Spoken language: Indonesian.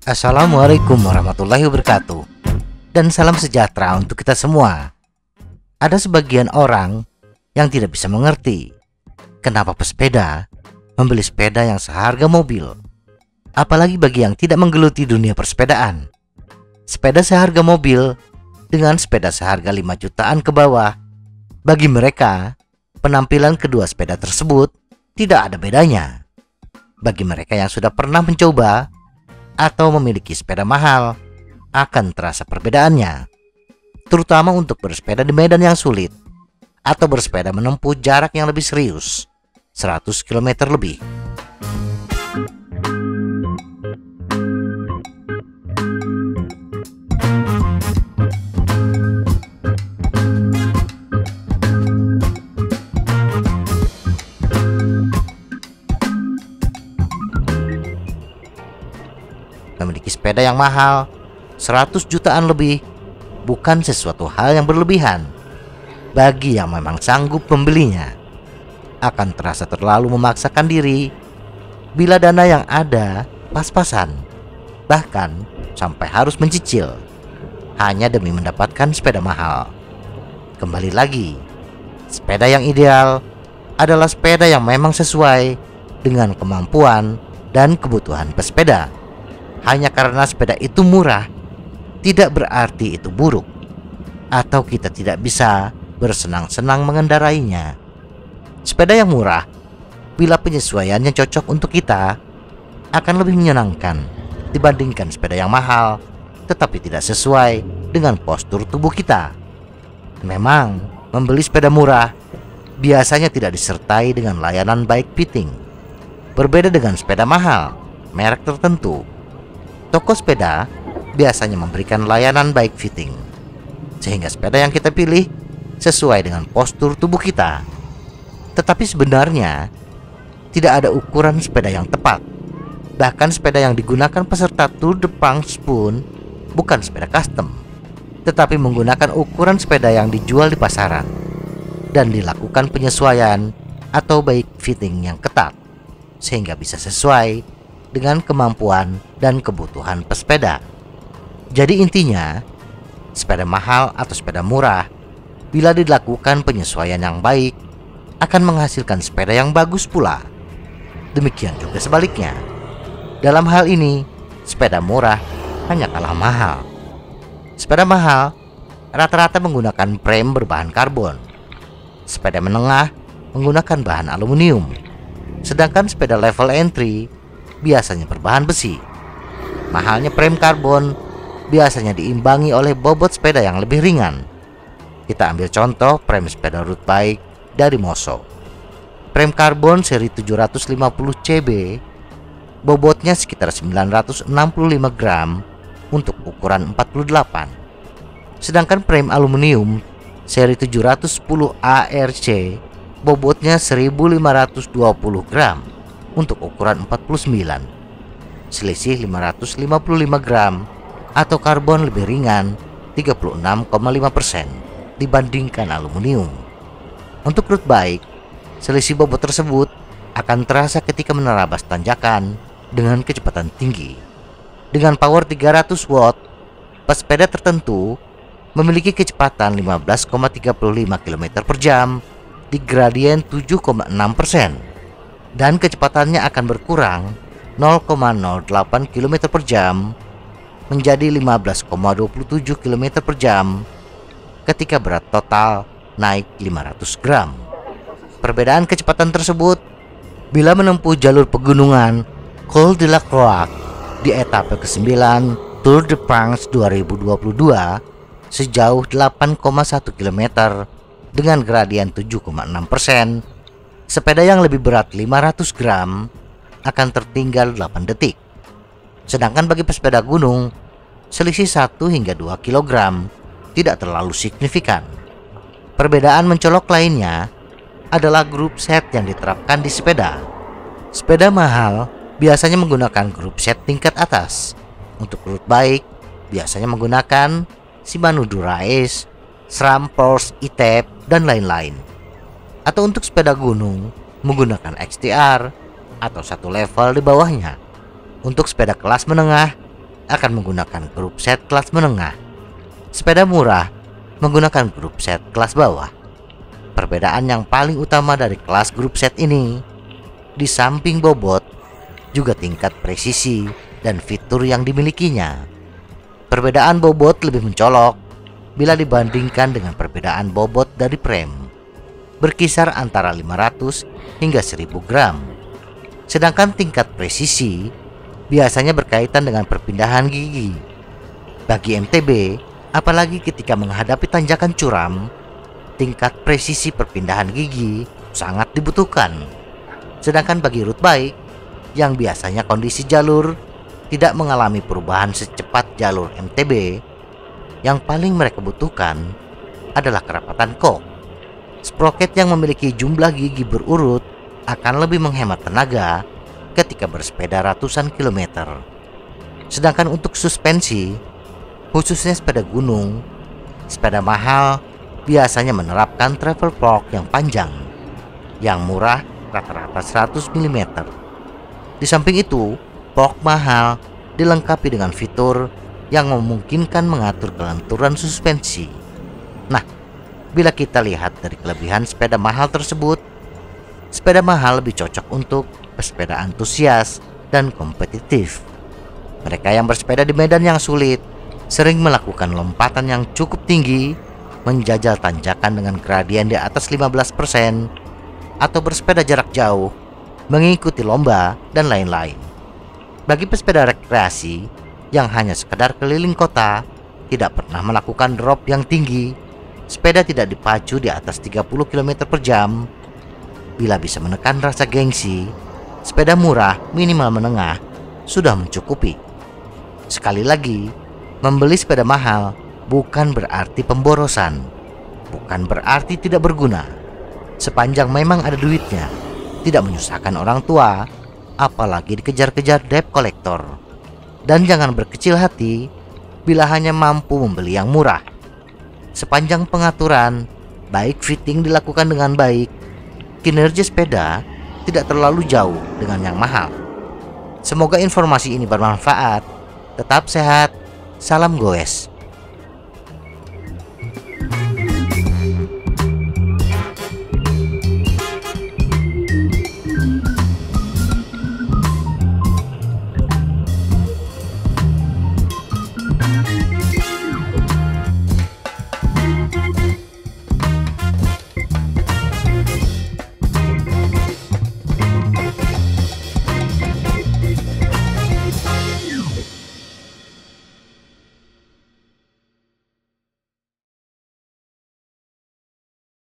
Assalamualaikum warahmatullahi wabarakatuh. Dan salam sejahtera untuk kita semua. Ada sebagian orang yang tidak bisa mengerti kenapa pesepeda membeli sepeda yang seharga mobil. Apalagi bagi yang tidak menggeluti dunia persepedaan. Sepeda seharga mobil dengan sepeda seharga 5 jutaan ke bawah, bagi mereka penampilan kedua sepeda tersebut tidak ada bedanya. Bagi mereka yang sudah pernah mencoba atau memiliki sepeda mahal, akan terasa perbedaannya, terutama untuk bersepeda di medan yang sulit atau bersepeda menempuh jarak yang lebih serius, 100 km lebih. Memiliki sepeda yang mahal 100 jutaan lebih bukan sesuatu hal yang berlebihan. Bagi yang memang sanggup membelinya, akan terasa terlalu memaksakan diri bila dana yang ada pas-pasan, bahkan sampai harus mencicil hanya demi mendapatkan sepeda mahal. Kembali lagi, sepeda yang ideal adalah sepeda yang memang sesuai dengan kemampuan dan kebutuhan pesepeda. Hanya karena sepeda itu murah, tidak berarti itu buruk, atau kita tidak bisa bersenang-senang mengendarainya. Sepeda yang murah, bila penyesuaiannya cocok untuk kita, akan lebih menyenangkan dibandingkan sepeda yang mahal, tetapi tidak sesuai dengan postur tubuh kita. Memang, membeli sepeda murah biasanya tidak disertai dengan layanan bike fitting. Berbeda dengan sepeda mahal, merek tertentu, toko sepeda biasanya memberikan layanan bike fitting, sehingga sepeda yang kita pilih sesuai dengan postur tubuh kita. Tetapi sebenarnya tidak ada ukuran sepeda yang tepat. Bahkan sepeda yang digunakan peserta Tour de France pun bukan sepeda custom, tetapi menggunakan ukuran sepeda yang dijual di pasaran dan dilakukan penyesuaian atau bike fitting yang ketat, sehingga bisa sesuai dengan kemampuan dan kebutuhan pesepeda. Jadi intinya, sepeda mahal atau sepeda murah, bila dilakukan penyesuaian yang baik, akan menghasilkan sepeda yang bagus pula. Demikian juga sebaliknya. Dalam hal ini, sepeda murah hanya kalah mahal. Sepeda mahal rata-rata menggunakan frame berbahan karbon. Sepeda menengah menggunakan bahan aluminium. Sedangkan sepeda level entry biasanya berbahan besi. Mahalnya frame karbon biasanya diimbangi oleh bobot sepeda yang lebih ringan. Kita ambil contoh frame sepeda road bike dari Moso. Frame karbon seri 750 CB bobotnya sekitar 965 gram untuk ukuran 48. Sedangkan frame aluminium seri 710 ARC bobotnya 1520 gram untuk ukuran 49. Selisih 555 gram atau karbon lebih ringan 36,5% dibandingkan aluminium. Untuk road bike, selisih bobot tersebut akan terasa ketika menerabas tanjakan dengan kecepatan tinggi. Dengan power 300 watt, pesepeda tertentu memiliki kecepatan 15,35 km per jam di gradien 7,6%. Dan kecepatannya akan berkurang 0,08 km per jam menjadi 15,27 km per jam ketika berat total naik 500 gram. Perbedaan kecepatan tersebut bila menempuh jalur pegunungan Col de la Croix di etape ke-9 Tour de France 2022 sejauh 8,1 km dengan gradien 7,6%. Sepeda yang lebih berat 500 gram akan tertinggal 8 detik. Sedangkan bagi pesepeda gunung, selisih 1 hingga 2 kg tidak terlalu signifikan. Perbedaan mencolok lainnya adalah grup set yang diterapkan di sepeda. Sepeda mahal biasanya menggunakan grup set tingkat atas. Untuk road bike biasanya menggunakan Shimano Dura-Ace, SRAM Force E-Tape, dan lain-lain. Atau untuk sepeda gunung, menggunakan XTR atau satu level di bawahnya. Untuk sepeda kelas menengah akan menggunakan grup set kelas menengah. Sepeda murah menggunakan grup set kelas bawah. Perbedaan yang paling utama dari kelas grup set ini, di samping bobot, juga tingkat presisi dan fitur yang dimilikinya. Perbedaan bobot lebih mencolok bila dibandingkan dengan perbedaan bobot dari frame, berkisar antara 500 hingga 1000 gram. Sedangkan tingkat presisi biasanya berkaitan dengan perpindahan gigi. Bagi MTB, apalagi ketika menghadapi tanjakan curam, tingkat presisi perpindahan gigi sangat dibutuhkan. Sedangkan bagi road bike, yang biasanya kondisi jalur tidak mengalami perubahan secepat jalur MTB, yang paling mereka butuhkan adalah kerapatan kok. Sprocket yang memiliki jumlah gigi berurut akan lebih menghemat tenaga ketika bersepeda ratusan kilometer. Sedangkan untuk suspensi, khususnya sepeda gunung, sepeda mahal biasanya menerapkan travel fork yang panjang, yang murah rata-rata 100 mm. Di samping itu, fork mahal dilengkapi dengan fitur yang memungkinkan mengatur kelenturan suspensi. Nah, bila kita lihat dari kelebihan sepeda mahal tersebut, sepeda mahal lebih cocok untuk pesepeda antusias dan kompetitif. Mereka yang bersepeda di medan yang sulit sering melakukan lompatan yang cukup tinggi, menjajal tanjakan dengan gradien di atas 15%, atau bersepeda jarak jauh, mengikuti lomba, dan lain-lain. Bagi pesepeda rekreasi yang hanya sekedar keliling kota, tidak pernah melakukan drop yang tinggi, sepeda tidak dipacu di atas 30 km per jam, bila bisa menekan rasa gengsi, sepeda murah minimal menengah sudah mencukupi. Sekali lagi, membeli sepeda mahal bukan berarti pemborosan, bukan berarti tidak berguna. Sepanjang memang ada duitnya, tidak menyusahkan orang tua, apalagi dikejar-kejar debt collector. Dan jangan berkecil hati bila hanya mampu membeli yang murah. Sepanjang pengaturan, baik fitting dilakukan dengan baik, kinerja sepeda tidak terlalu jauh dengan yang mahal. Semoga informasi ini bermanfaat. Tetap sehat. Salam goes.